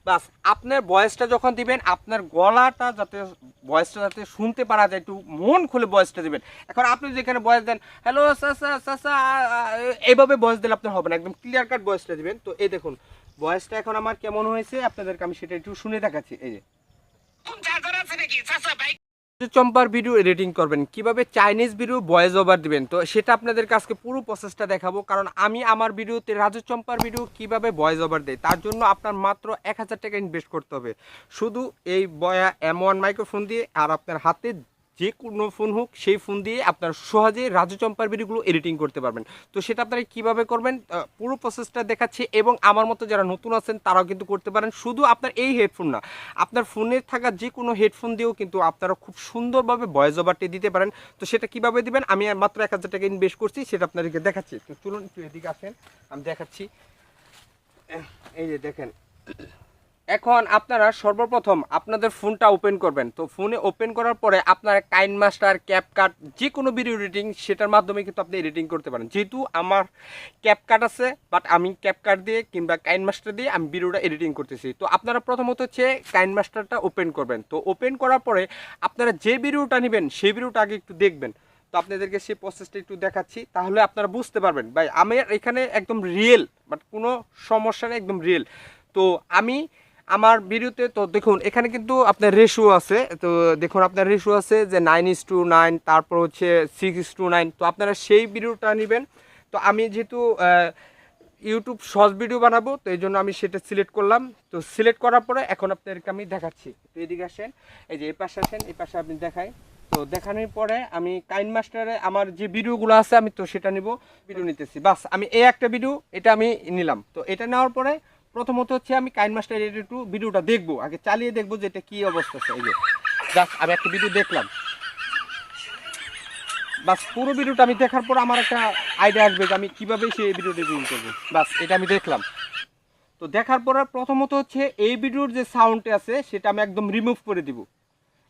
বাস আপনার ভয়েসটা যখন দিবেন আপনার গলাটা যাতে ভয়েসটা যাতে শুনতে পারা যায়, একটু মন খুলে ভয়েসটা দিবেন। এখন আপনি যেখানে ভয়েস দেন হ্যালো চাচা চাচা এইভাবে ভয়েস দিলে আপনার হবে না, একদম ক্লিয়ার কাট ভয়েসটা দিবেন। তো এই দেখুন ভয়েসটা এখন আমার কেমন হয়েছে আপনাদেরকে আমি সেটা একটু শুনে দেখাচ্ছি। এই যে চম্পার ভিডিও এডিটিং করবেন, কিভাবে চাইনিজ ভিডিও ভয়েস ওভার দিবেন, তো সেটা আপনাদের কাছে পুরো প্রসেসটা দেখাবো। কারণ আমি আমার ভিডিওতে রাজু চম্পার ভিডিও কিভাবে ভয়েস ওভার দেয় তার জন্য আপনার মাত্র 1000 টাকা ইনভেস্ট করতে হবে শুধু এই বয়া M1 মাইক্রোফোন দিয়ে। আর আপনার হাতে যে কোনো ফোন হোক সেই ফোন দিয়ে আপনার সহজে রাজু চম্পার ভিডিওগুলো এডিটিং করতে পারবেন। তো সেটা আপনারা কীভাবে করবেন পুরো প্রসেসটা দেখাচ্ছি, এবং আমার মতো যারা নতুন আছেন তারাও কিন্তু করতে পারেন। শুধু আপনার এই হেডফোন না, আপনার ফোনে থাকা যে কোনো হেডফোন দিয়েও কিন্তু আপনারা খুব সুন্দরভাবে ভয়েস ওভারটি দিতে পারেন। তো সেটা কিভাবে দিবেন, আমি মাত্র 1000 টাকা ইনভেস্ট করছি, সেটা আপনাদেরকে দেখাচ্ছি। তো চলুন একটু এদিকে আসেন, আমি দেখাচ্ছি। এই যে দেখেন, এখন আপনারা সর্বপ্রথম আপনাদের ফোনটা ওপেন করবেন। তো ফোনে ওপেন করার পরে আপনারা কাইনমাস্টার, ক্যাপকাট যে কোনো ভিডিও এডিটিং সেটার মাধ্যমে কিন্তু আপনি এডিটিং করতে পারেন। যেহেতু আমার ক্যাপকাট আছে, বাট আমি ক্যাপকাট দিয়ে কিংবা কাইনমাস্টার দিয়ে আমি ভিডিওটা এডিটিং করতেছি। তো আপনারা প্রথমত হচ্ছে কাইনমাস্টারটা ওপেন করবেন। তো ওপেন করার পরে আপনারা যে ভিডিওটা নেবেন সেই ভিডিওটা আগে একটু দেখবেন। তো আপনাদেরকে সেই প্রসেসটা একটু দেখাচ্ছি, তাহলে আপনারা বুঝতে পারবেন ভাই আমার এখানে একদম রিয়েল, বাট কোনো সমস্যা নেই, একদম রিয়েল। তো আমি আমার ভিডিওতে তো দেখুন এখানে কিন্তু আপনার রেশিও আছে। তো দেখুন আপনার রেশিও আছে যে 9:9, তারপর হচ্ছে 6:9। তো আপনারা সেই ভিডিওটা নেবেন। তো আমি যেহেতু ইউটিউব শর্ট ভিডিও বানাবো, তো এই জন্য আমি সেটা সিলেক্ট করলাম। তো সিলেক্ট করার পরে এখন আপনাদেরকে আমি দেখাচ্ছি। তো এদিকে আসেন, এই যে এই পাশে আসেন, এই পাশে আপনি দেখাই। তো দেখানোর পরে আমি কাইনমাস্টারে আমার যে ভিডিওগুলো আছে আমি তো সেটা নিব, ভিডিও নিতেছি। বাস আমি এই একটা ভিডিও এটা আমি নিলাম। তো এটা নেওয়ার পরে প্রথমত হচ্ছে আমি কাইনমাস্টার একটু ভিডিওটা দেখবো, আগে চালিয়ে দেখবো যে এটা কী অবস্থা আছে। এই যে জাস্ট আমি একটা ভিডিও দেখলাম, বাস পুরো ভিডিওটা আমি দেখার পর আমার একটা আইডিয়া আসবে যে আমি কীভাবে সেই ভিডিওটা এডিটিং করবো। বাস এটা আমি দেখলাম। তো দেখার পরে প্রথমত হচ্ছে এই ভিডিওর যে সাউন্ডটা আছে সেটা আমি একদম রিমুভ করে দিব,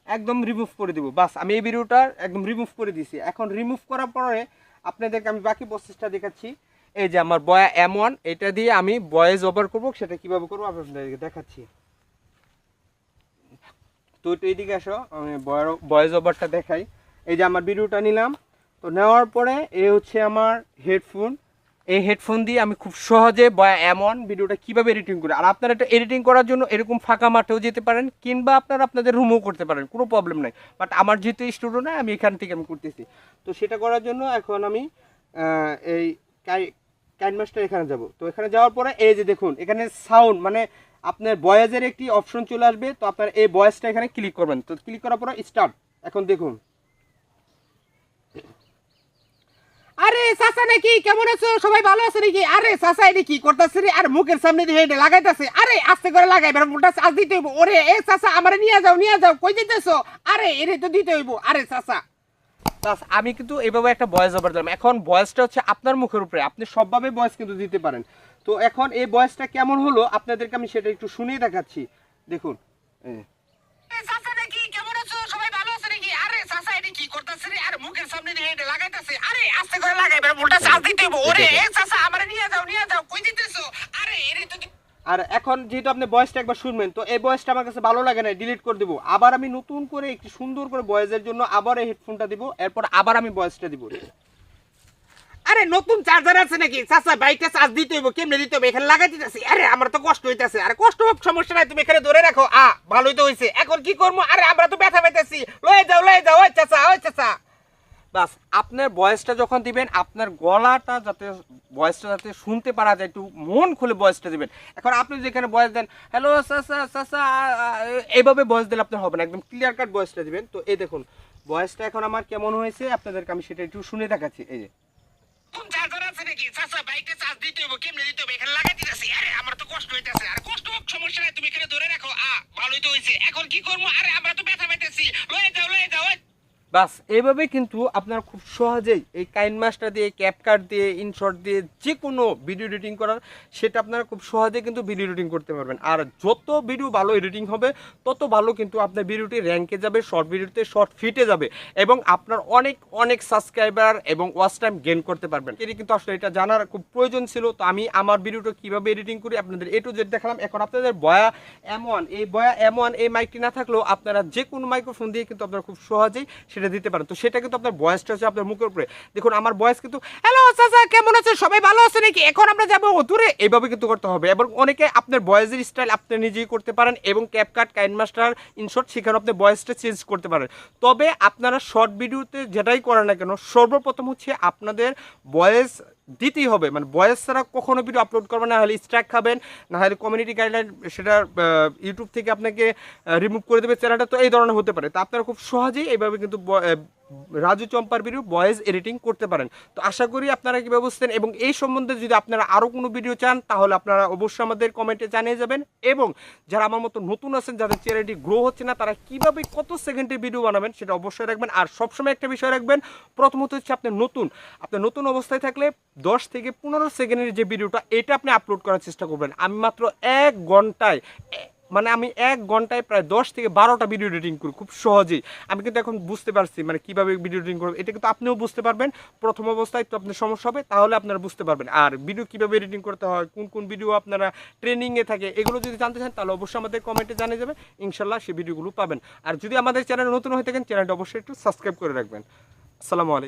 একদম রিমুভ করে দিব। বাস আমি এই ভিডিওটা একদম রিমুভ করে দিছি। এখন রিমুভ করার পরে আপনাদেরকে আমি বাকি প্রসেসটা দেখাচ্ছি। এই যে আমার বয়া M1, এটা দিয়ে আমি ভয়েস ওভার করবো, সেটা কিভাবে করবো আপনাদেরকে দেখাচ্ছি। তো এইদিকে আসো, আমি ভয়েস ওভারটা দেখাই। এই যে আমার ভিডিওটা নিলাম। তো নেওয়ার পরে এই হচ্ছে আমার হেডফোন। এই হেডফোন দিয়ে আমি খুব সহজে বয়া M1 ভিডিওটা কীভাবে এডিটিং করি। আর আপনারা এটা এডিটিং করার জন্য এরকম ফাঁকা মাঠেও যেতে পারেন, কিংবা আপনারা আপনাদের রুমও করতে পারেন, কোনো প্রবলেম নাই। বাট আমার যেহেতু স্টুডিও নাই, আমি এখান থেকে আমি করতেছি। তো সেটা করার জন্য এখন আমি এই কাইনমাস্টার এখানে যাব। তো এখানে যাওয়ার পরে এই যে দেখুন এখানে সাউন্ড মানে আপনার ভয়েসের একটি অপশন চলে আসবে। তো আপনার এই ভয়েসটা এখানে ক্লিক করবেন। তো ক্লিক করার পরে স্টার্ট। এখন দেখুন, আরে চাচা নাকি, কেমন আছো, সবাই ভালো আছে নাকি? আরে চাচা এটা কি করতেছে রে? আর মুখের সামনে দিয়ে এটা লাগাইতেছে। আরে আস্তে করে লাগাই, এবার মুখটা চার্জ দিতে হইব। ওরে এ চাচা আমারে নিয়ে যাও, নিয়ে যাও, কই দিতেছো? আরে এরে তো দিতে হইব। আরে চাচা, বাস আমি কিন্তু এইভাবে একটা ভয়েস ওভার দিলাম। এখন ভয়েসটা হচ্ছে আপনার মুখের উপরে, আপনি সবভাবে ভয়েস কিন্তু দিতে পারেন। তো এখন এই ভয়েসটা কেমন হলো আপনাদেরকে আমি সেটা একটু শুনিয়ে দেখাচ্ছি। দেখুন, চাচা নাকি, কেমন আছো, সবাই ভালো আছে নাকি? আরে চাচা এটা কি করতেছে রে? আর মুখের সামনে দিয়ে এটা লাগাইতেছে। আরে আস্তে করে লাগাই, এবার মুখটা চার্জ দিতে হইব। ওরে এ চাচা আমারে নিয়ে যাও, নিয়ে যাও, কই দিতেছো? আরে এরে তো আর এখন যেহেতু আপনি ভয়েসটা একবার শুনবেন, তো এই ভয়েসটা আমার কাছে ভালো লাগে না, ডিলিট করে দিব। আবার আমি নতুন করে একটু সুন্দর করে ভয়েসের জন্য আবার এই হেডফোনটা দিব, এরপর আবার আমি ভয়েসটা দিব। আরে নতুন চার্জার আছে নাকি চাচা? বাইকটা চার্জ দিতে হইব, কেমনে দিতে হবে? এখানে লাগাই দিতেছি। আরে আমার তো কষ্ট হইতাছে। আরে কষ্ট হোক, সমস্যা নাই, তুমি এখানে ধরে রাখো। ভালোই তো হইছে। এখন কি করবো? আরে আমরা তো ব্যথা পাইতেছি, লয়ে যাও, লয়ে যাও, ওই চাচা, ওই চাচা। বাস আপনার ভয়েসটা যখন দিবেন আপনার গলাটা যাতে ভয়েসটা যাতে শুনতে পারা যায়, একটু মন খুলে ভয়েসটা দিবেন। এখন আপনি যেখানে ভয়েস দেন হ্যালো চাচা চাচা এইভাবে ভয়েস দিলে আপনার হবে না, একদম ক্লিয়ার কাট ভয়েসটা দিবেন। তো এই দেখুন ভয়েসটা এখন আমার কেমন হয়েছে আপনাদেরকে আমি সেটা একটু শুনে দেখাচ্ছি। এই যে চার্জার আছে নাকি চাচা? বাইকটা চার্জ দিতে হইব, কেমনে দিতে হবে? এখানে লাগাই দিতেছি। আরে আমার তো কষ্ট হইতাছে। আর কষ্ট হোক, সমস্যা নাই, তুমি এখানে ধরে রাখো। ভালোই তো হইছে। এখন কি করবো? আরে আমরা তো ব্যথা পাইতেছি, লয়ে যাও, লয়ে যাও। বাস এইভাবে কিন্তু আপনারা খুব সহজেই এই কাইনমাস্টার দিয়ে, ক্যাপকাট দিয়ে, ইনশট দিয়ে যে কোনো ভিডিও এডিটিং করার সেটা আপনারা খুব সহজে কিন্তু ভিডিও এডিটিং করতে পারবেন। আর যত ভিডিও ভালো এডিটিং হবে তত ভালো কিন্তু আপনার ভিডিওটি র্যাঙ্কে যাবে, শর্ট ভিডিওতে শর্ট ফিটে যাবে এবং আপনার অনেক অনেক সাবস্ক্রাইবার এবং ওয়াচ টাইম গেইন করতে পারবেন। এটি কিন্তু আসলে এটা জানার খুব প্রয়োজন ছিল। তো আমি আমার ভিডিওটা কীভাবে এডিটিং করি আপনাদের A to Z দেখালাম। এখন আপনাদের বয়া M1 এই মাইকটি না থাকলেও আপনারা যে কোনো মাইক্রোফোন দিয়ে কিন্তু আপনারা খুব সহজেই সেটা দিতে পারেন। তো সেটা কিন্তু আপনার ভয়েসটা হচ্ছে আপনার মুখের উপরে। দেখুন আমার ভয়েস কিন্তু হ্যালো চাচা কেমন আছে, সবাই ভালো আছে নাকি, এখন আমরা যাবো দূরে, এইভাবে কিন্তু করতে হবে। এবং অনেকে আপনার ভয়েসের স্টাইল আপনি নিজেই করতে পারেন এবং ক্যাপকাট, কাইনমাস্টার, ইনশট সেখানে আপনি ভয়েসটা চেঞ্জ করতে পারেন। তবে আপনারা শর্ট ভিডিওতে যেটাই করেন না কেন সর্বপ্রথম হচ্ছে আপনাদের ভয়েস দিতেই হবে। মানে ভয়েস ছাড়া কখনো ভিডিও আপলোড করবেন, না হলে স্ট্রাইক খাবেন, না হলে কমিউনিটি গাইডলাইন সেটা ইউটিউব থেকে আপনাকে রিমুভ করে দেবে চ্যানেলটা। তো এই ধরনের হতে পারে। তো আপনারা খুব সহজেই এইভাবে কিন্তু রাজু চম্পার ভিডিও ভয়েস এডিটিং করতে পারেন। তো আশা করি আপনারা কীভাবে বুঝতেন এবং এই সম্বন্ধে যদি আপনারা আরও কোনো ভিডিও চান তাহলে আপনারা অবশ্যই আমাদের কমেন্টে জানিয়ে যাবেন। এবং যারা আমার মতো নতুন আছেন, যাদের চ্যানেলটি গ্রো হচ্ছে না, তারা কীভাবে কত সেকেন্ডের ভিডিও বানাবেন সেটা অবশ্যই রাখবেন। আর সবসময় একটা বিষয় রাখবেন, প্রথমত হচ্ছে আপনি নতুন অবস্থায় থাকলে 10 থেকে 15 সেকেন্ডের যে ভিডিওটা এটা আপনি আপলোড করার চেষ্টা করবেন। আমি মাত্র 1 ঘন্টায় আমি 1 ঘন্টায় প্রায় 10 থেকে 12টা ভিডিও এডিটিং করি খুব সহজেই। আমি কিন্তু এখন বুঝতে পারছি মানে কীভাবে ভিডিও এডিটিং করবো। এটা কিন্তু আপনিও বুঝতে পারবেন। প্রথম অবস্থায় তো আপনার সমস্যা হবে, তাহলে আপনারা বুঝতে পারবেন। আর ভিডিও কীভাবে এডিটিং করতে হয়, কোন কোন ভিডিও আপনারা ট্রেনিংয়ে থাকে, এগুলো যদি জানতে চান তাহলে অবশ্যই আমাদের কমেন্টে জানিয়ে যাবেন। ইনশাল্লাহ সেই ভিডিওগুলো পাবেন। আর যদি আমাদের চ্যানেল নতুন হয়ে থাকেন চ্যানেলটা অবশ্যই একটু সাবস্ক্রাইব করে রাখবেন। আসসালামু আলাইকুম।